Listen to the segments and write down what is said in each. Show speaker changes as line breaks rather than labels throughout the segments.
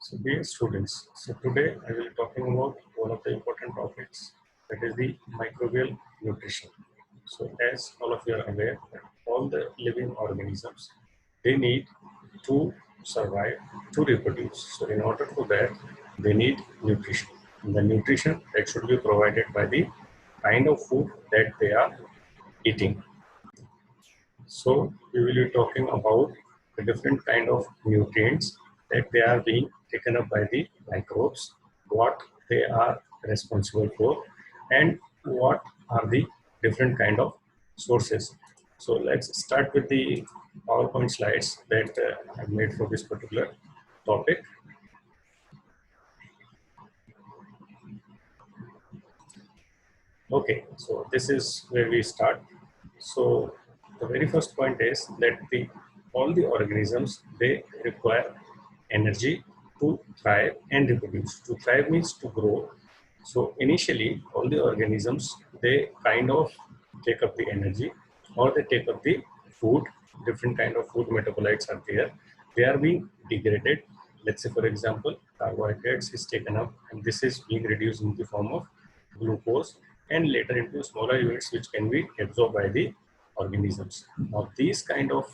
So dear students, so today I will be talking about one of the important topics, that is the microbial nutrition. So as all of you are aware, that all the living organisms, they need to survive, to reproduce. So in order to that, they need nutrition. And the nutrition that should be provided by the kind of food that they are eating. So we will be talking about the different kind of nutrients that they are being taken up by the microbes, what they are responsible for, and what are the different kind of sources. So let's start with the PowerPoint slides that I've made for this particular topic. Okay, so this is where we start. So the very first point is that all the organisms, they require energy to thrive and reproduce. To thrive means to grow. So initially, all the organisms, they kind of take up the energy, or they take up the food. Different kind of food metabolites are there. They are being degraded. Let's say, for example, carbohydrates is taken up, and this is being reduced in the form of glucose, and later into smaller units which can be absorbed by the organisms. Now these kind of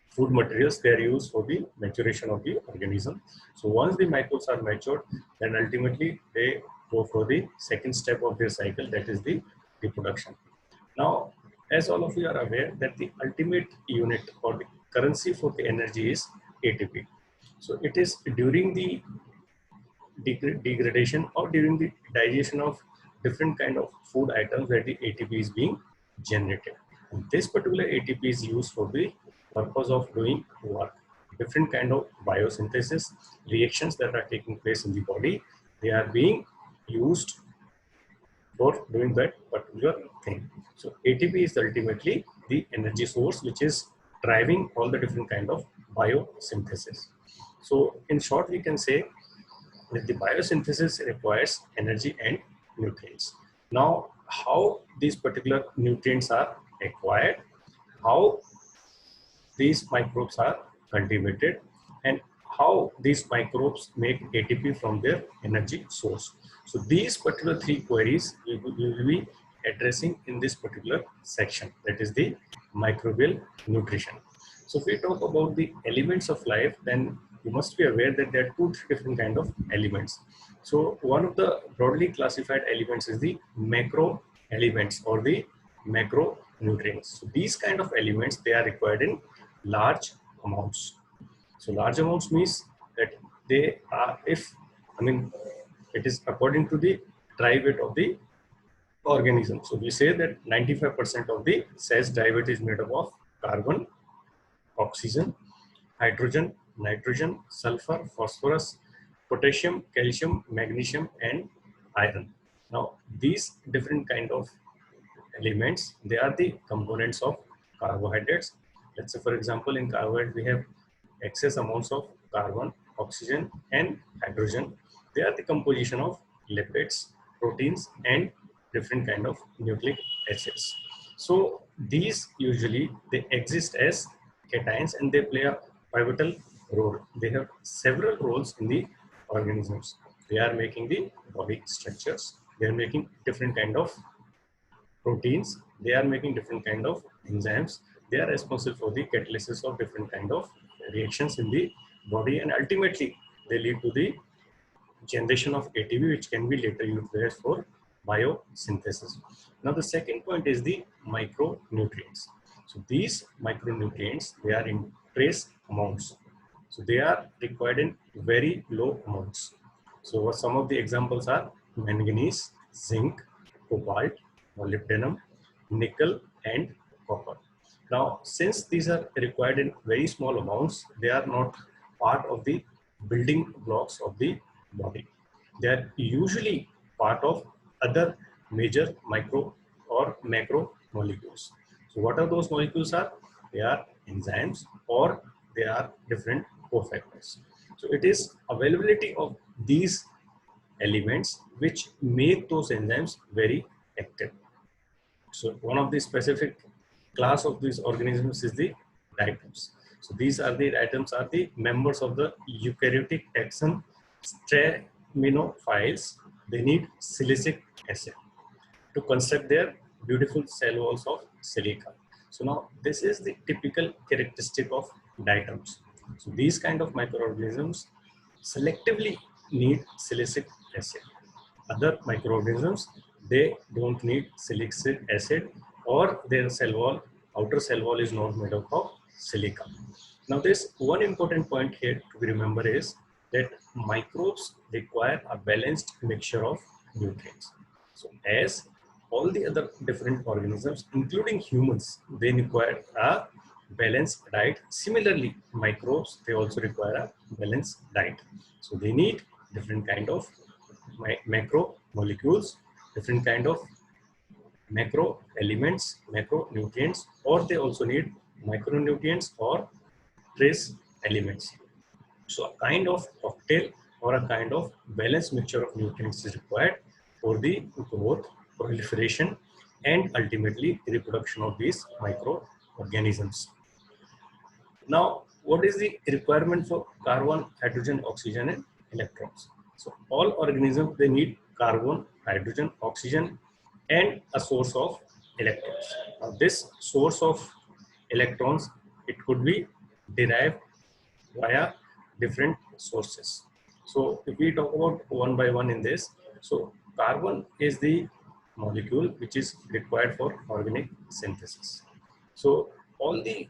food materials, they are used for the maturation of the organism. So once the microbes are matured, then ultimately they go for the second step of their cycle, that is the reproduction. Now, as all of you are aware, that the ultimate unit or the currency for the energy is ATP. So it is during the degradation or during the digestion of different kind of food items that the ATP is being generated. And this particular ATP is used for the purpose of doing work. Different kind of biosynthesis reactions that are taking place in the body, they are being used for doing that particular thing. So ATP is ultimately the energy source which is driving all the different kind of biosynthesis. So in short, we can say that the biosynthesis requires energy and nutrients. Now, how these particular nutrients are acquired, how these microbes are cultivated, and how these microbes make ATP from their energy source. So these particular three queries we will be addressing in this particular section, that is the microbial nutrition. So if we talk about the elements of life, then you must be aware that there are two different kind of elements. So one of the broadly classified elements is the macro elements or the macronutrients. So these kind of elements, they are required in large amounts. So large amounts means that they are, it is according to the dry weight of the organism. So we say that 95% of the cell's dry weight is made up of carbon, oxygen, hydrogen, nitrogen, sulfur, phosphorus, potassium, calcium, magnesium, and iron. Now, these different kind of elements, they are the components of carbohydrates. Let's say, for example, in carbohydrates, we have excess amounts of carbon, oxygen, and hydrogen. They are the composition of lipids, proteins, and different kind of nucleic acids. So these usually, they exist as cations and they play a pivotal role. They have several roles in the organisms. They are making the body structures. They are making different kind of proteins. They are making different kind of enzymes. They are responsible for the catalysis of different kind of reactions in the body, and ultimately they lead to the generation of ATP, which can be later utilized for biosynthesis. Now the second point is the micronutrients. So these micronutrients, they are in trace amounts. So they are required in very low amounts. So what some of the examples are manganese, zinc, cobalt, molybdenum, nickel, and copper. Now, since these are required in very small amounts, they are not part of the building blocks of the body. They are usually part of other major micro or macro molecules. So what are those molecules are? They are enzymes or they are different cofactors. So it is availability of these elements which make those enzymes very active. So one of the specific class of these organisms is the diatoms. So these are the items are the members of the eukaryotic taxon Straminophiles. They need silicic acid to construct their beautiful cell walls of silica. So now this is the typical characteristic of diatoms. So these kind of microorganisms selectively need silicic acid. Other microorganisms, they don't need silicic acid, or their cell wall, outer cell wall is not made up of silica. Now there's one important point here to remember is that microbes require a balanced mixture of nutrients. So as all the other different organisms, including humans, they require a balanced diet. Similarly, microbes, they also require a balanced diet. So they need different kind of macromolecules, different kind of macro elements, macronutrients, or they also need micronutrients or trace elements. So a kind of cocktail or a kind of balanced mixture of nutrients is required for the growth, proliferation, and ultimately reproduction of these microorganisms. Now, what is the requirement for carbon, hydrogen, oxygen, and electrons? So all organisms, they need carbon, hydrogen, oxygen, and a source of electrons. Now, this source of electrons, it could be derived via different sources. So if we talk about one by one in this, so carbon is the molecule which is required for organic synthesis. So all the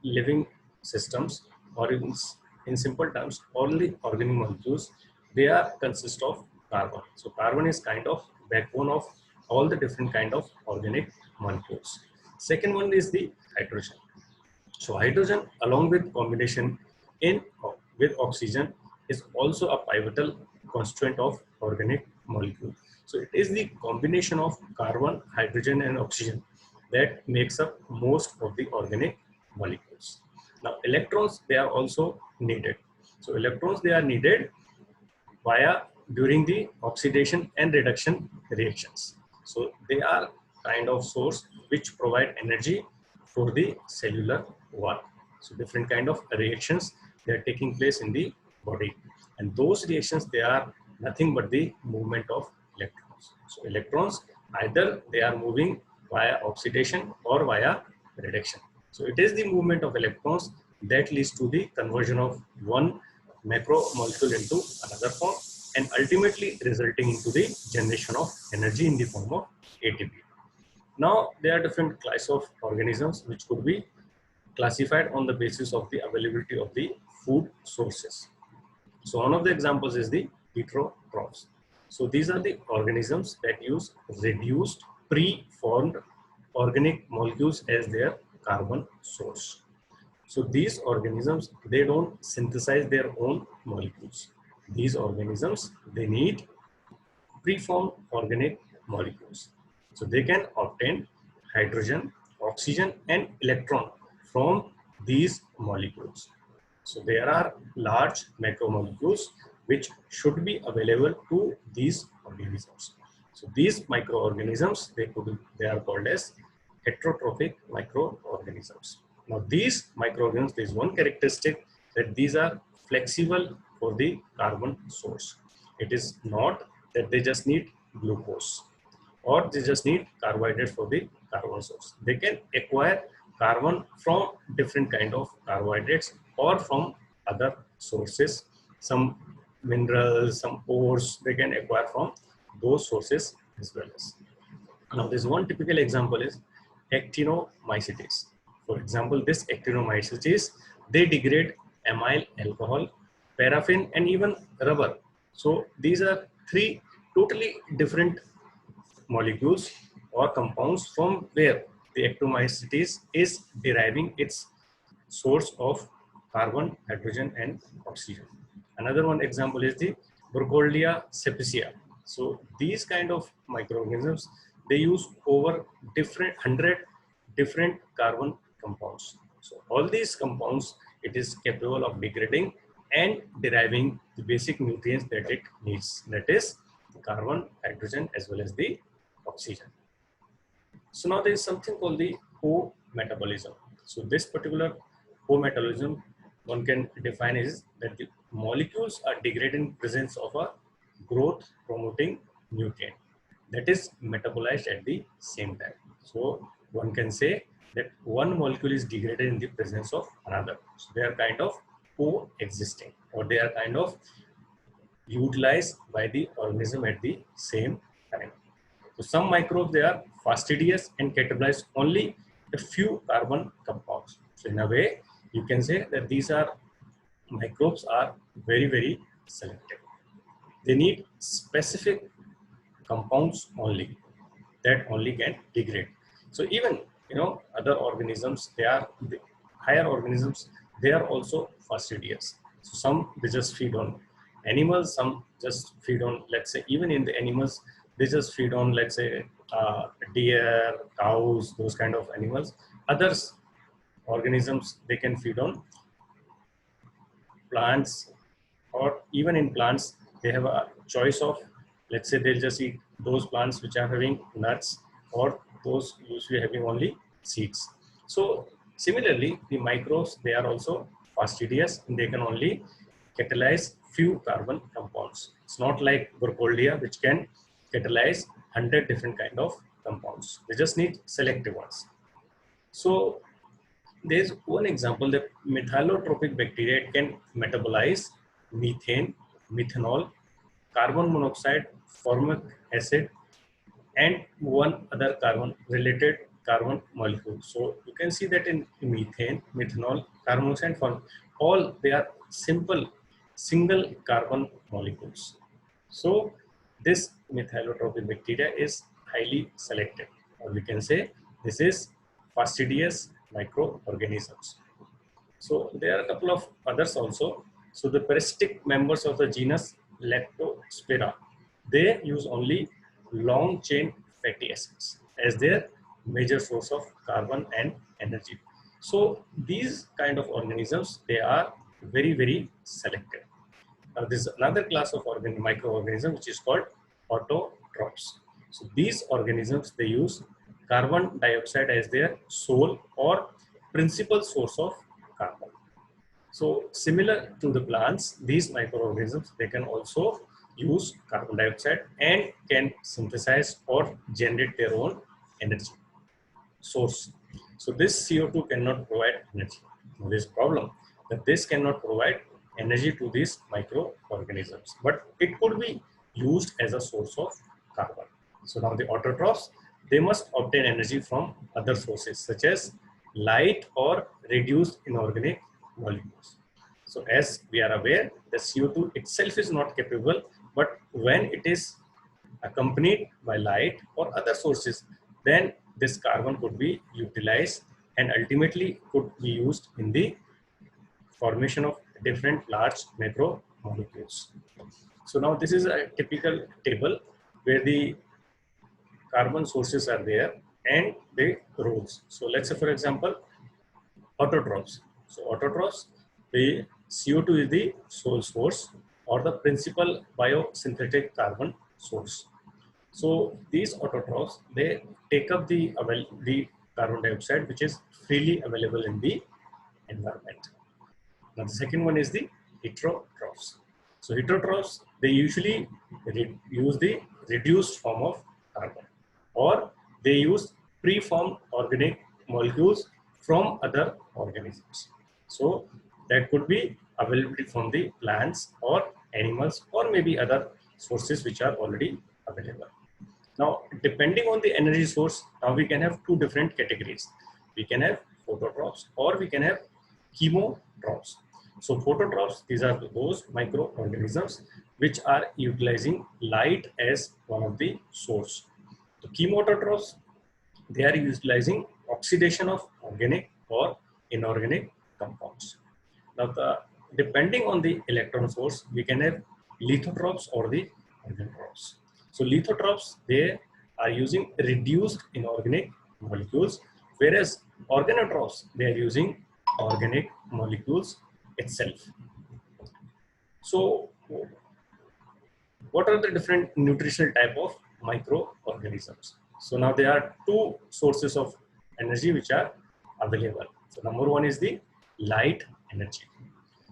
living systems, or in simple terms, all the organic molecules, they are consist of carbon. So carbon is kind of backbone of all the different kind of organic molecules. Second one is the hydrogen. So hydrogen, along with combination in with oxygen, is also a pivotal constituent of organic molecule. So it is the combination of carbon, hydrogen, and oxygen that makes up most of the organic molecules. Now electrons, they are also needed. So electrons, they are needed via during the oxidation and reduction reactions. So they are kind of source which provide energy for the cellular work. So different kind of reactions, they are taking place in the body, and those reactions, they are nothing but the movement of electrons. So electrons, either they are moving via oxidation or via reduction. So it is the movement of electrons that leads to the conversion of one macromolecule into another form, and ultimately resulting into the generation of energy in the form of ATP. Now there are different classes of organisms which could be classified on the basis of the availability of the food sources. So one of the examples is the heterotrophs. So these are the organisms that use reduced pre-formed organic molecules as their carbon source. So these organisms, they don't synthesize their own molecules. These organisms, they need preformed organic molecules. So they can obtain hydrogen, oxygen, and electron from these molecules. So there are large macromolecules which should be available to these organisms. So these microorganisms, they are called as heterotrophic microorganisms. Now these microorganisms, there is one characteristic that these are flexible for the carbon source. It is not that they just need glucose or they just need carbohydrates for the carbon source. They can acquire carbon from different kind of carbohydrates or from other sources, some minerals, some ores, they can acquire from those sources as well as. Now this one typical example is actinomycetes. For example, this actinomycetes, they degrade amyl alcohol, paraffin, and even rubber. So these are three totally different molecules or compounds from where the actinomycetes is deriving its source of carbon, hydrogen, and oxygen. Another one example is the Burkholdia cepacia. So these kind of microorganisms, they use over 100 different carbon compounds. So all these compounds, it is capable of degrading and deriving the basic nutrients that it needs, that is carbon, hydrogen, as well as the oxygen. So now there is something called the co-metabolism. So this particular Co-metabolism, one can define is that the molecules are degraded in presence of a growth promoting nutrient that is metabolized at the same time. So one can say that one molecule is degraded in the presence of another. So they are kind of coexisting, or they are kind of utilized by the organism at the same time. So some microbes, they are fastidious and catabolize only a few carbon compounds. So in a way, you can say that these are microbes are very selective. They need specific compounds only that only can degrade. So even other organisms, they are the higher organisms, they are also fastidious. So some they just feed on animals, some just feed on, let's say, even in the animals, they just feed on, let's say, deer, cows, those kind of animals. Others organisms, they can feed on plants, or even in plants they have a choice of, let's say, they'll just eat those plants which are having nuts, or those usually having only seeds. So similarly, the microbes, they are also fastidious and they can only catalyze few carbon compounds. It's not like Burkholdia, which can catalyze 100 different kind of compounds. They just need selective ones. So there's one example that methylotropic bacteria can metabolize methane, methanol, carbon monoxide, formic acid, and one other carbon related carbon molecule. So you can see that in methane, methanol, carbon monoxide, form, all they are simple single carbon molecules. So this methylotropic bacteria is highly selective, or we can say this is fastidious microorganisms. So there are a couple of others also. So the parasitic members of the genus Leptospira, they use only long chain fatty acids as their major source of carbon and energy. So these kind of organisms, they are very selective. Now this is another class of microorganisms which is called autotrophs. So these organisms, they use carbon dioxide as their sole or principal source of carbon. So similar to the plants, these microorganisms, they can also use carbon dioxide and can synthesize or generate their own energy source. So this CO2 cannot provide energy. Now, this problem that this cannot provide energy to these microorganisms, but it could be used as a source of carbon. So now the autotrophs, they must obtain energy from other sources such as light or reduced inorganic molecules. So as we are aware, the CO2 itself is not capable, but when it is accompanied by light or other sources, then this carbon could be utilized and ultimately could be used in the formation of different large macromolecules. So now this is a typical table where the carbon sources are there and the roles. So let's say, for example, autotrophs. So autotrophs, the CO2 is the sole source or the principal biosynthetic carbon source. So these autotrophs, they take up the carbon dioxide which is freely available in the environment. Now the second one is the heterotrophs. So heterotrophs, they usually use the reduced form of carbon, or they use preformed organic molecules from other organisms. So that could be available from the plants or animals, or maybe other sources which are already available. Now, depending on the energy source, now we can have two different categories. We can have phototrophs or we can have chemotrophs. So phototrophs, these are those microorganisms which are utilizing light as one of the source. The chemotrophs, they are utilizing oxidation of organic or inorganic compounds. Now, depending on the electron source, we can have lithotrophs or the organotrophs. So lithotrophs, they are using reduced inorganic molecules, whereas organotrophs, they are using organic molecules itself. So what are the different nutritional type of microorganisms? So now there are two sources of energy which are available. So number one is the light energy.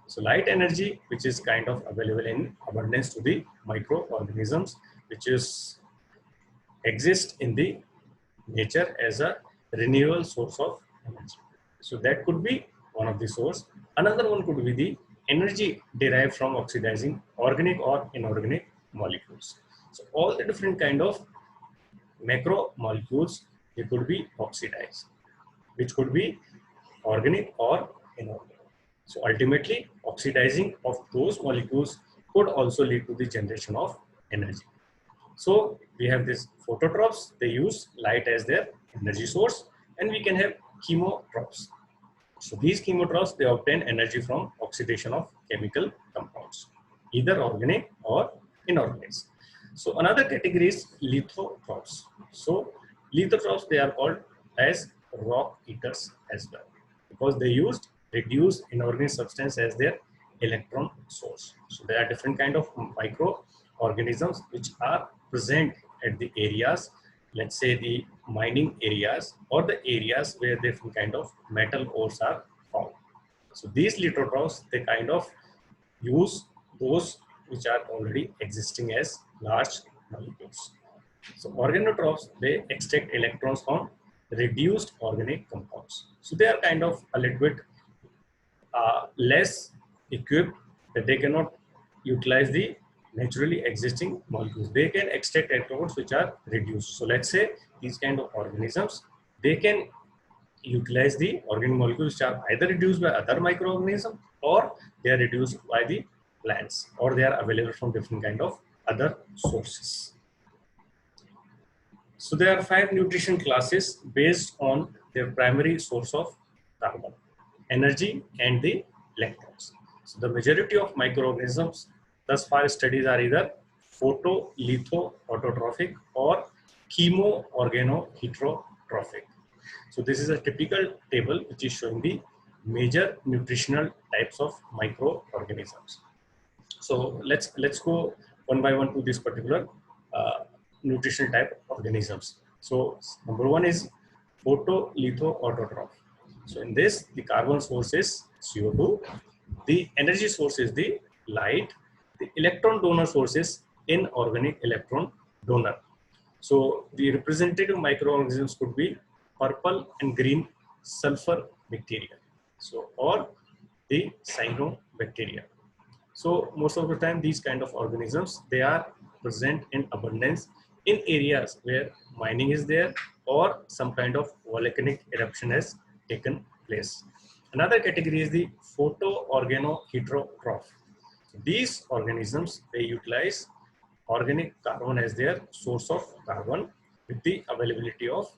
So light energy, which is kind of available in abundance to the microorganisms, which is exist in the nature as a renewable source of energy. So that could be one of the source. Another one could be the energy derived from oxidizing organic or inorganic molecules. So all the different kind of macromolecules, they could be oxidized, which could be organic or inorganic. So ultimately, oxidizing of those molecules could also lead to the generation of energy. So we have these phototrophs, they use light as their energy source, and we can have chemotrophs. So these chemotrophs, they obtain energy from oxidation of chemical compounds, either organic or inorganic. So another category is lithotrophs. So lithotrophs, they are called as rock eaters as well, because they used reduced inorganic substance as their electron source. So there are different kind of microorganisms which are present at the areas, let's say the mining areas or the areas where different kind of metal ores are found. So these lithotrophs, they kind of use those which are already existing as large molecules. So organotrophs, they extract electrons from reduced organic compounds. So they are kind of a little bit less equipped, that they cannot utilize the naturally existing molecules. They can extract electrons which are reduced. So let's say these kind of organisms, they can utilize the organic molecules which are either reduced by other microorganisms or they are reduced by the plants, or they are available from different kind of other sources. So there are 5 nutrition classes based on their primary source of carbon, energy, and the electrons. So the majority of microorganisms thus far studies are either photo, litho, autotrophic or chemo, organo, heterotrophic. So this is a typical table which is showing the major nutritional types of microorganisms. So let's go one by one to this particular nutritional type organisms. So number one is photolithoautotroph. So in this, the carbon source is CO2, the energy source is the light, the electron donor source is inorganic electron donor. So the representative microorganisms could be purple and green sulfur bacteria, so or the cyanobacteria. So most of the time, these kind of organisms, they are present in abundance in areas where mining is there or some kind of volcanic eruption has taken place. Another category is the photoorganoheterotroph. These organisms, they utilize organic carbon as their source of carbon with the availability of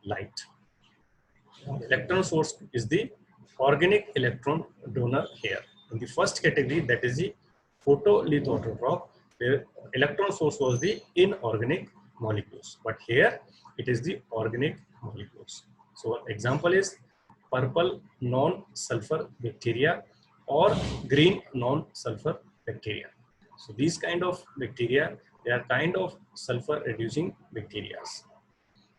light. Electron source is the organic electron donor here. In the first category, that is the photolithoautotroph, the electron source was the inorganic molecules, but here it is the organic molecules. So example is purple non-sulfur bacteria or green non-sulfur bacteria. So these kind of bacteria, they are kind of sulfur reducing bacteria.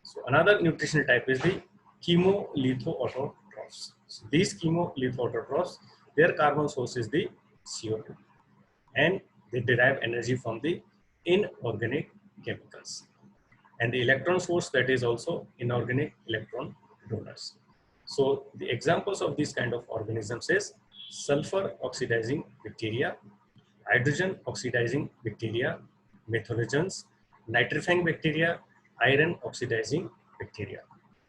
So another nutritional type is the chemolithoautotrophs. So these chemolithoautotrophs, their carbon source is the CO2 and they derive energy from the inorganic chemicals. And the electron source, that is also inorganic electron donors. So the examples of these kind of organisms is sulfur oxidizing bacteria, hydrogen oxidizing bacteria, methylogens, nitrifying bacteria, iron oxidizing bacteria.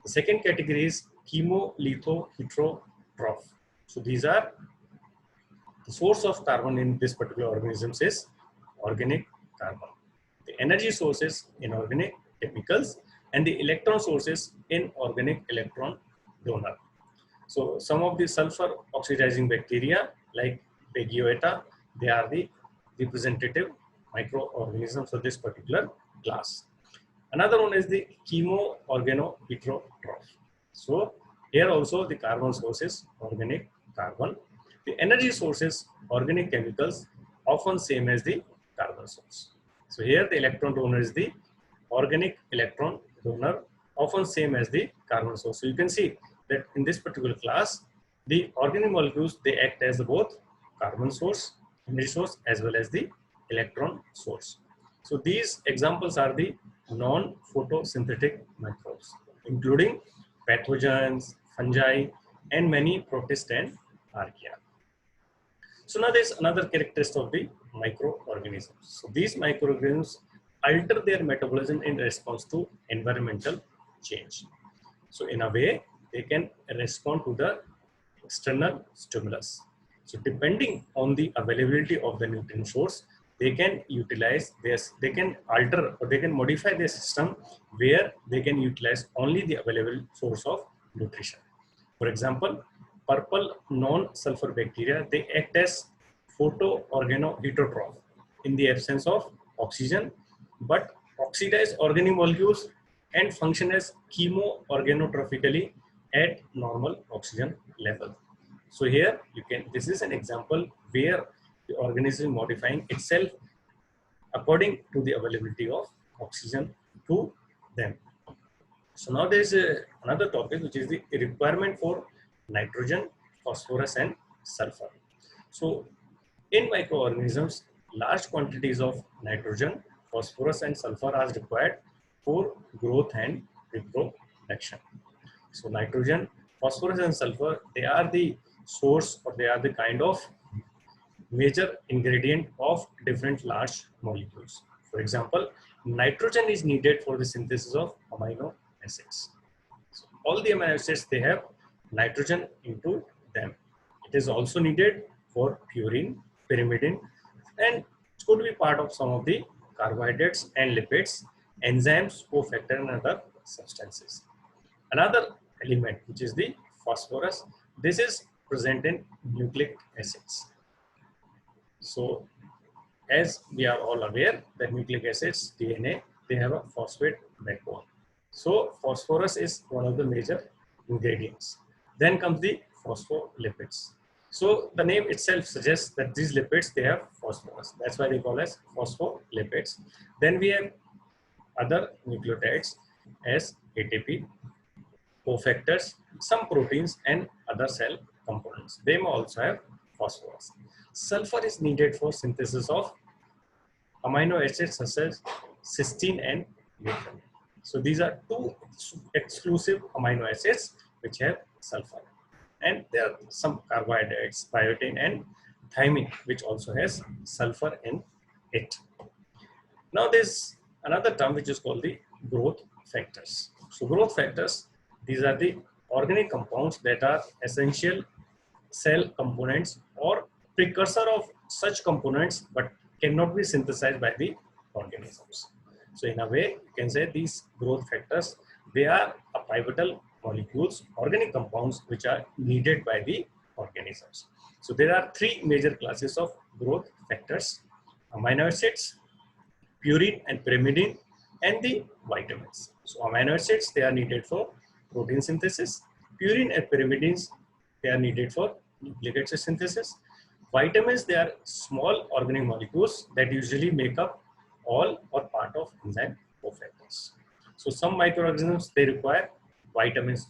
The second category is chemolithoheterotroph. So these are the source of carbon in this particular organisms is organic carbon. The energy source is inorganic chemicals and the electron source is inorganic electron donor. So some of the sulfur oxidizing bacteria like Begioeta, they are the representative microorganisms of this particular class. Another one is the chemoorganoheterotroph. So here also the carbon source is organic carbon. The energy source is organic chemicals, often same as the carbon source. So here the electron donor is the organic electron donor, often same as the carbon source. So you can see that in this particular class, The organic molecules, they act as both carbon source, energy source, as well as the electron source. So these examples are the non-photosynthetic microbes, including pathogens, fungi, and many protists and archaea. So now there's another characteristic of the microorganisms. So these microorganisms alter their metabolism in response to environmental change. So in a way, they can respond to the external stimulus. So depending on the availability of the nutrient source, they can utilize this, they can alter or they can modify their system where they can utilize only the available source of nutrition. For example, purple non-sulfur bacteria, they act as photoorganoheterotroph in the absence of oxygen, but oxidize organic molecules and function as chemoorganotrophically at normal oxygen level. So here you can, this is an example where the organism modifying itself according to the availability of oxygen to them. So now there is another topic, which is the requirement for nitrogen, phosphorus, and sulfur. So in microorganisms, large quantities of nitrogen, phosphorus, and sulfur are required for growth and reproduction. So nitrogen, phosphorus, and sulfur, they are the source, or they are the kind of major ingredient of different large molecules. For example, nitrogen is needed for the synthesis of amino acids. So all the amino acids, they have nitrogen into them. It is also needed for purine, pyrimidine, and it's going to be part of some of the carbohydrates and lipids, enzymes, cofactor, and other substances. Another element, which is the phosphorus, this is present in nucleic acids. So as we are all aware that nucleic acids, DNA, they have a phosphate backbone. So phosphorus is one of the major ingredients. Then comes the phospholipids. So the name itself suggests that these lipids, they have phosphorus. That's why they call as phospholipids. Then we have other nucleotides as ATP, cofactors, some proteins, and other cell components. They may also have phosphorus. Sulfur is needed for synthesis of amino acids such as cysteine and methionine. So these are two exclusive amino acids which have sulfur. And there are some carbohydrates, biotin and thymine, which also has sulfur in it. Now there's another term which is called the growth factors. So growth factors, these are the organic compounds that are essential cell components or precursor of such components, but cannot be synthesized by the organisms. So in a way, you can say these growth factors, they are a pivotal molecules, organic compounds, which are needed by the organisms. So there are three major classes of growth factors: amino acids, purine and pyrimidine, and the vitamins. So amino acids, they are needed for protein synthesis. Purine and pyrimidines, they are needed for nucleic acid synthesis. Vitamins, they are small organic molecules that usually make up all or part of enzyme cofactors. So some microorganisms, they require vitamins.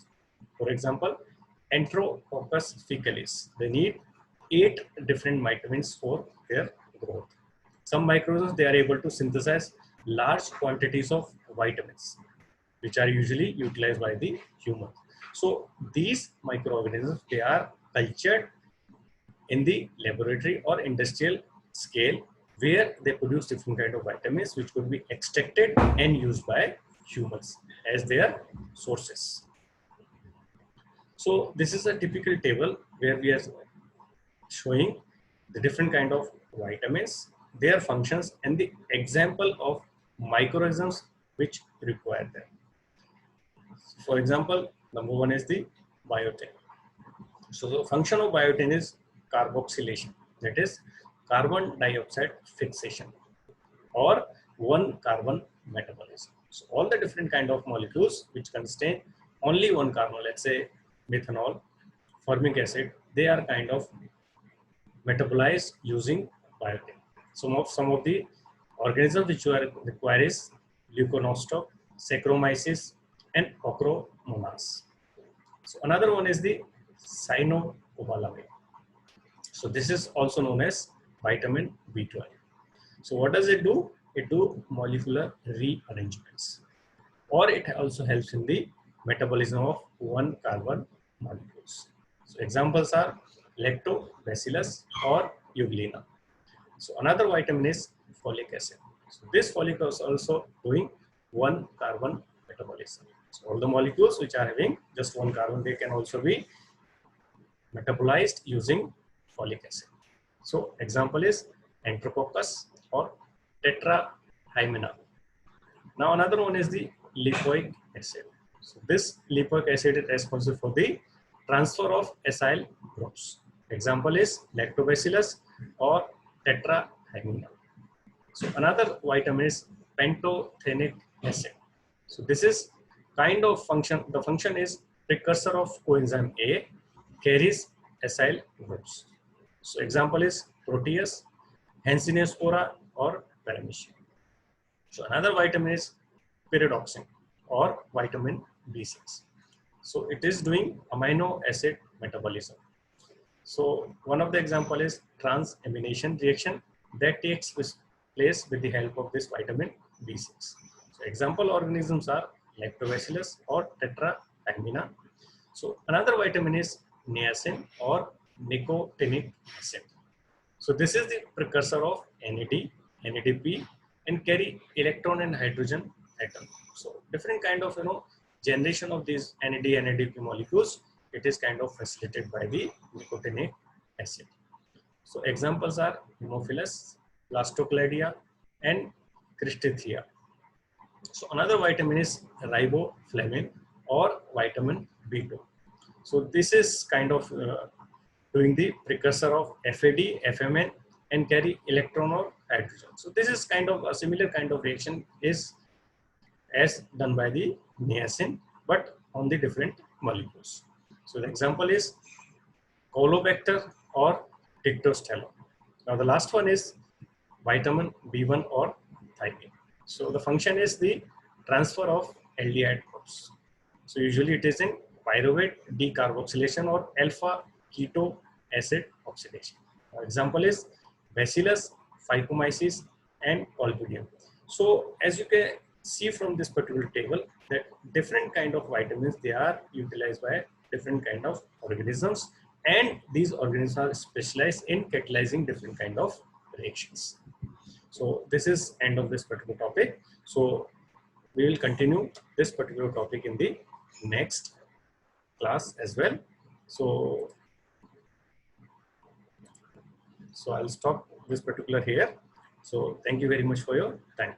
For example, Enterococcus faecalis, they need 8 different vitamins for their growth. Some microorganisms, they are able to synthesize large quantities of vitamins, which are usually utilized by the human. So these microorganisms, they are cultured in the laboratory or industrial scale, where they produce different kind of vitamins which could be extracted and used by humans as their sources. So this is a typical table where we are showing the different kind of vitamins, their functions, and the example of microorganisms which require them. For example, number one is the biotin. So the function of biotin is carboxylation, that is carbon dioxide fixation or one carbon metabolism. So all the different kind of molecules which contain only one carbon, let's say methanol, formic acid, they are kind of metabolized using biotin. Some of the organisms which require is leuconostoc, Saccharomyces, and Ochromonas. So another one is the cyanocobalamin. ubala mein. So this is also known as vitamin B12. So what does it do? It do molecular rearrangements, or it also helps in the metabolism of one carbon molecules. So examples are lactobacillus or euglena. So another vitamin is folic acid. So this folic is also doing one carbon metabolism. So all the molecules which are having just one carbon, they can also be metabolized using folic acid. So example is Enterococcus or Tetrahymena. Now another one is the lipoic acid. So this lipoic acid is responsible for the transfer of acyl groups. Example is Lactobacillus or Tetrahymena. So another vitamin is pantothenic acid. So this is kind of function. The function is precursor of coenzyme A, carries acyl groups. So example is Proteus, Hanseníaspora or Paramecium. So another vitamin is pyridoxine or vitamin B6. So it is doing amino acid metabolism. So one of the example is transamination reaction that takes place with the help of this vitamin B6. So example organisms are Lactobacillus or Tetrahymena. So another vitamin is niacin or nicotinic acid. So this is the precursor of NAD, NADP, and carry electron and hydrogen atom. So different kind of generation of these NAD, NADP molecules, it is kind of facilitated by the nicotinic acid. So examples are Haemophilus, Blastocladia, and Christithia. So another vitamin is riboflavin or vitamin B2. So this is kind of doing the precursor of FAD, FMN, and carry electron or hydrogen. So this is kind of a similar kind of reaction is as done by the niacin, but on the different molecules. So the example is Caulobacter or Dictyostelium. Now the last one is vitamin B1 or thiamine. So the function is the transfer of aldehyde groups. So usually it is in pyruvate decarboxylation or alpha keto acid oxidation. Example is Bacillus, Phycomyces, and Colpoidium. So as you can see from this particular table, that different kind of vitamins, they are utilized by different kind of organisms, and these organisms are specialized in catalyzing different kind of reactions. So this is end of this particular topic. So we will continue this particular topic in the next class as well. So I'll stop this particular here. So thank you very much for your time.